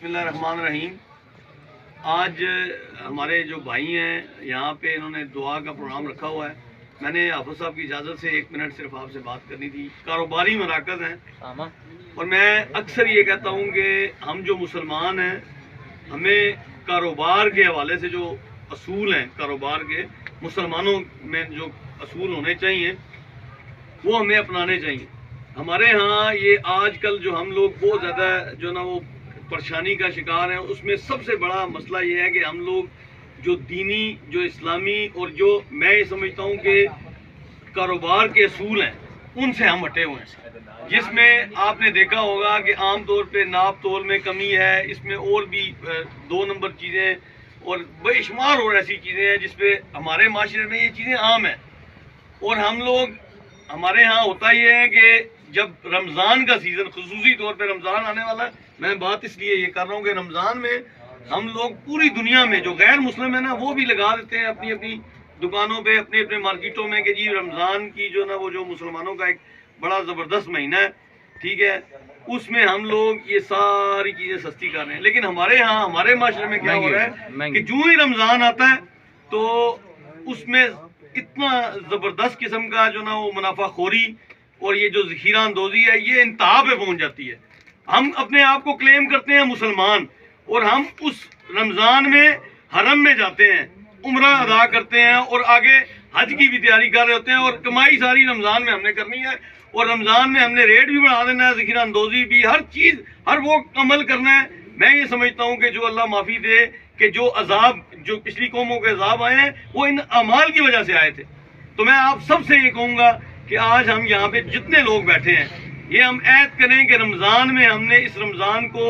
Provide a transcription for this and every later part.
بسم اللہ الرحمن الرحیم۔ آج ہمارے جو بھائی ہیں یہاں پہ انہوں نے دعا کا پروگرام رکھا ہوا ہے۔ میں نے حافظ صاحب کی اجازت سے 1 منٹ صرف آپ سے بات کرنی تھی۔ کاروباری مراکز ہیں اور میں اکثر یہ کہتا ہوں کہ ہم جو مسلمان ہیں ہمیں کاروبار کے حوالے سے جو اصول ہیں، کاروبار کے مسلمانوں میں جو اصول ہونے چاہیے وہ ہمیں اپنانے چاہیے۔ ہمارے ہاں یہ آج کل جو ہم لوگ بہت زیادہ جو نا وہ پریشانی کا شکار ہیں، اس میں سب سے بڑا مسئلہ یہ ہے کہ ہم لوگ جو دینی، جو اسلامی اور جو میں یہ سمجھتا ہوں کہ کاروبار کے اصول ہیں ان سے ہم ہٹے ہوئے ہیں، جس میں آپ نے دیکھا ہوگا کہ عام طور پہ ناپ تول میں کمی ہے، اس میں اور بھی 2 نمبر چیزیں اور بے شمار اور ایسی چیزیں ہیں جس پہ ہمارے معاشرے میں یہ چیزیں عام ہیں۔ اور ہم لوگ، ہمارے ہاں ہوتا یہ ہے کہ جب رمضان کا سیزن، خصوصی طور پہ رمضان آنے والا ہے، میں بات اس لیے یہ کر رہا ہوں کہ رمضان میں ہم لوگ پوری دنیا میں جو غیر مسلم ہیں نا وہ بھی لگا دیتے ہیں اپنی اپنی دکانوں پہ، اپنے اپنے مارکیٹوں میں کہ جی رمضان کی جو نا وہ جو مسلمانوں کا ایک بڑا زبردست مہینہ ہے، ٹھیک ہے، اس میں ہم لوگ یہ ساری چیزیں سستی کر رہے ہیں۔ لیکن ہمارے ہاں، ہمارے معاشرے میں کیا ہو رہا ہے کہ جو ہی رمضان آتا ہے تو اس میں اتنا زبردست قسم کا جو نا وہ منافع خوری اور یہ جو ذخیرہ اندوزی ہے یہ انتہا پہ پہنچ جاتی ہے۔ ہم اپنے آپ کو کلیم کرتے ہیں مسلمان، اور ہم اس رمضان میں حرم میں جاتے ہیں، عمرہ ادا کرتے ہیں اور آگے حج کی بھی تیاری کر رہے ہوتے ہیں، اور کمائی ساری رمضان میں ہم نے کرنی ہے، اور رمضان میں ہم نے ریٹ بھی بڑھا دینا ہے، ذخیرہ اندوزی بھی، ہر چیز، ہر وہ عمل کرنا ہے۔ میں یہ سمجھتا ہوں کہ جو اللہ معافی دے کہ جو عذاب، جو پچھلی قوموں کے عذاب آئے ہیں وہ ان اعمال کی وجہ سے آئے تھے۔ تو میں آپ سب سے یہ کہوں گا کہ آج ہم یہاں پہ جتنے لوگ بیٹھے ہیں یہ ہم عہد کریں کہ رمضان میں ہم نے اس رمضان کو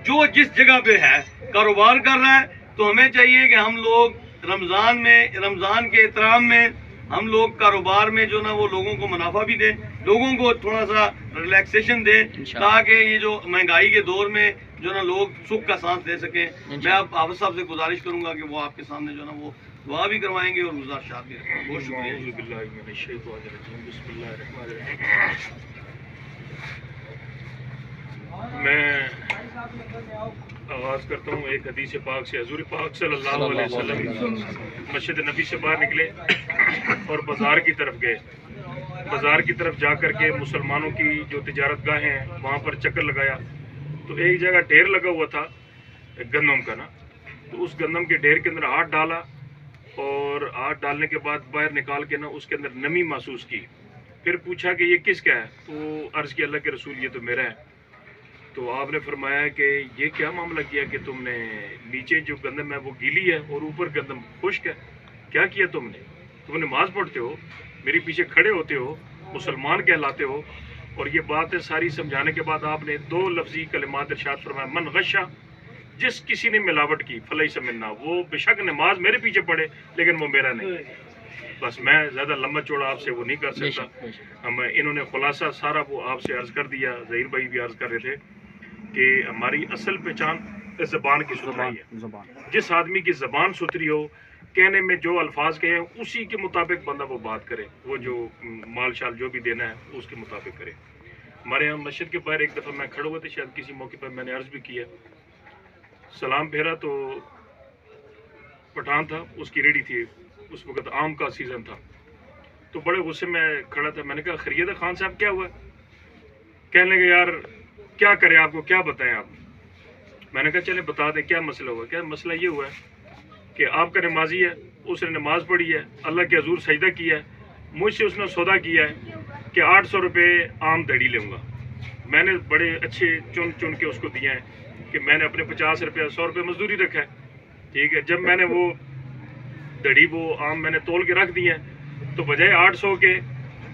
جو جس جگہ پہ ہے کاروبار کر رہا ہے تو ہمیں چاہیے کہ ہم لوگ رمضان میں، رمضان کے احترام میں ہم لوگ کاروبار میں جو نا وہ لوگوں کو منافع بھی دیں، لوگوں کو تھوڑا سا ریلیکسیشن دیں، تاکہ یہ جو مہنگائی کے دور میں جو نا لوگ سکھ کا سانس لے سکیں۔ میں آپ حافظ صاحب سے گزارش کروں گا کہ وہ آپ کے سامنے جو نا وہ دعا بھی کروائیں گے اور گزارشات بھی رکھیں گے۔ بہت شکریہ۔ میں آغاز کرتا ہوں ایک حدیث پاک سے۔ حضور پاک صلی اللہ علیہ وسلم مسجد نبی سے باہر نکلے اور بازار کی طرف گئے۔ بازار کی طرف جا کر کے مسلمانوں کی جو تجارت گاہیں ہیں وہاں پر چکر لگایا تو ایک جگہ ڈھیر لگا ہوا تھا گندم کا نا، تو اس گندم کے ڈھیر کے اندر ہاتھ ڈالا اور ہاتھ ڈالنے کے بعد باہر نکال کے نا اس کے اندر نمی محسوس کی۔ پھر پوچھا کہ یہ کس کا ہے؟ تو عرض کی اللہ کے رسول یہ تو میرا ہے۔ تو آپ نے فرمایا کہ یہ کیا معاملہ کیا کہ تم نے نیچے جو گندم ہے وہ گیلی ہے اور اوپر گندم خشک ہے؟ کیا کیا تم نے؟ تم نماز پڑھتے ہو، میرے پیچھے کھڑے ہوتے ہو، مسلمان کہلاتے ہو، اور یہ باتیں ساری سمجھانے کے بعد آپ نے 2 لفظی کلمات ارشاد فرمایا، من غشا، جس کسی نے ملاوٹ کی فلیس منا، وہ بے شک نماز میرے پیچھے پڑھے لیکن وہ میرا نہیں۔ بس میں زیادہ لمبا چوڑا آپ سے وہ نہیں کر سکتا۔ انہوں نے خلاصہ سارا وہ آپ سے عرض کر دیا۔ ظہیر بھائی بھی عرض کر رہے تھے کہ ہماری اصل پہچان زبان کی ستھرائی ہے۔ جس آدمی کی زبان ستھری ہو، کہنے میں جو الفاظ کہیں اسی کے مطابق بندہ وہ بات کرے، وہ جو مال شال جو بھی دینا ہے اس کے مطابق کرے۔ ہمارے یہاں مسجد کے باہر ایک دفعہ میں کھڑے ہوئے تھے، شاید کسی موقع پر میں نے عرض بھی کیا، سلام پھیرا تو پٹھان تھا، اس کی ریڑھی تھی، اس وقت آم کا سیزن تھا، تو بڑے غصے میں کھڑا تھا۔ میں نے کہا خیریت ہے خان صاحب، کیا ہوا؟ کہنے لگے یار کیا کریں، آپ کو کیا بتائیں آپ؟ میں نے کہا چلیں بتا دیں کیا مسئلہ ہوا۔ کیا مسئلہ یہ ہوا ہے کہ آپ کا نمازی ہے، اس نے نماز پڑھی ہے، اللہ کے حضور سجدہ کیا ہے، مجھ سے اس نے سودا کیا ہے کہ 800 روپے عام دڑی لوں گا۔ میں نے بڑے اچھے چن چن کے اس کو دیا ہے کہ میں نے اپنے 50 روپے 100 روپے مزدوری رکھا ہے، ٹھیک ہے۔ جب میں نے وہ دڑی وہ عام میں نے تول کے رکھ دی ہے تو بجائے 800 کے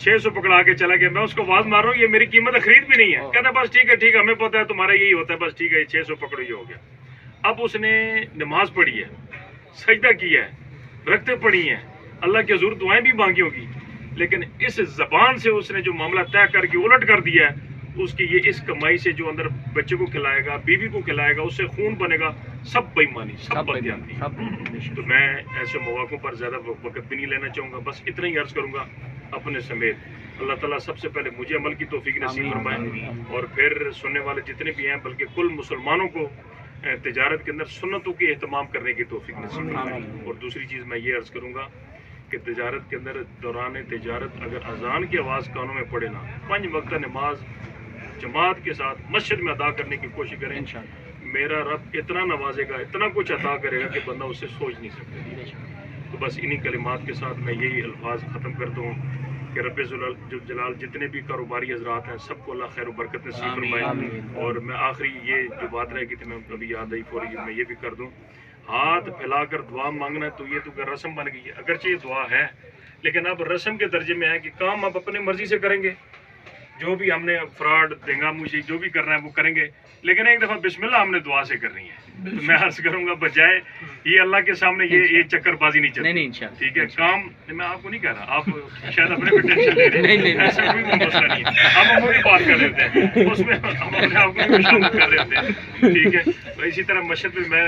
600 پکڑا کے چلا گیا۔ میں اس کو آواز مار رہا ہوں، یہ میری قیمت خرید بھی نہیں ہے۔ کہتا بس ٹھیک ہے ٹھیک ہے، ہمیں پتہ ہے تمہارا یہی ہوتا ہے، بس ٹھیک ہے 600 پکڑو، یہ ہو گیا۔ اب اس نے نماز پڑھی ہے، سجدہ کیا ہے، رکھتے پڑھی ہیں، اللہ کے حضور دعائیں بھی مانگی ہوگی، لیکن اس زبان سے اس نے جو معاملہ طے کر کے الٹ کر دیا ہے، اس کی یہ اس کمائی سے جو اندر بچے کو کھلائے گا، بیوی کو کھلائے گا، اس سے خون بنے گا، سب بےمانی، سب بدیانتی۔ تو میں ایسے مواقعوں پر زیادہ وقت بھی نہیں لینا چاہوں گا، بس اتنا ہی عرض کروں گا اپنے سمیت اللہ تعالیٰ سب سے پہلے مجھے عمل کی توفیق نصیب فرمائے، اور پھر سننے والے جتنے بھی ہیں بلکہ کل مسلمانوں کو تجارت کے اندر سنتوں کے اہتمام کرنے کی توفیق نصیب فرمائے. اور دوسری چیز میں یہ عرض کروں گا کہ تجارت کے اندر دوران تجارت اگر اذان کی آواز کانوں میں پڑے نا 5 وقتہ نماز جماعت کے ساتھ مسجد میں ادا کرنے کی کوشش کریں. میرا رب اتنا نوازے گا, اتنا کچھ عطا کرے گا کہ بندہ اسے سوچ نہیں سکتا. تو بس انہی کلمات کے ساتھ میں یہی الفاظ ختم کرتا ہوں کہ رب جلال جتنے بھی کاروباری حضرات ہیں سب کو اللہ خیر و برکت نصیب فرمائے. اور میں آخری یہ جو بات رہ گئی تھی میں ابھی یاد آئی فوری میں یہ بھی کر دوں, ہاتھ پھیلا کر دعا مانگنا تو یہ تو رسم بن گئی ہے. اگرچہ یہ دعا ہے لیکن اب رسم کے درجے میں ہے کہ کام آپ اپنے مرضی سے کریں گے, جو بھی ہم نے فراڈ دنگا مجھے جو بھی کرنا ہے وہ کریں گے, لیکن ایک دفعہ بسم اللہ ہم نے دعا سے کرنی ہے. تو میں عرض کروں گا بجائے یہ اللہ کے سامنے یہ چکر بازی نہیں چلتی. ٹھیک ہے, کام میں آپ کو نہیں کہہ رہا, آپ شاید اپنے پہ ٹینشن لے رہے ہیں, ایسا کوئی مسئلہ نہیں ہے. ہم عمومی بات کر رہے ہوتے ہیں, اس میں ہم اپنے آپ کو بھی شامل کر رہے ہوتے ہیں. ٹھیک ہے, تو اسی طرح مسجد میں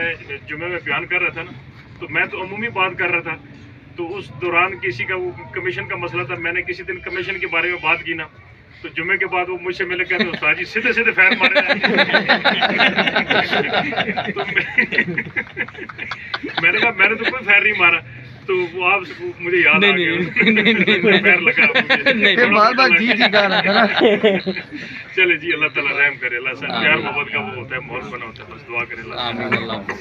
جمعے میں بیان کر رہا تھا نا, تو میں تو عمومی بات کر رہا تھا. تو اس دوران کسی کا وہ کمیشن کا مسئلہ تھا, میں نے کسی دن کمیشن کے بارے میں بات کی نا, تو جمعے کے بعد وہ مجھ سے ملے کہتے استاد جی سیدھے سیدھے فیر مارے. تو میں نے کہا میں نے تو کوئی فیر نہیں مارا. تو وہ آپ مجھے یاد آ گیا فیر لگا. چلے جی, اللہ تعالیٰ رحم کرے. اللہ سے پیار محبت کا وہ ہوتا ہے, ماحول بنا ہوتا ہے, بس دعا کرے اللہ.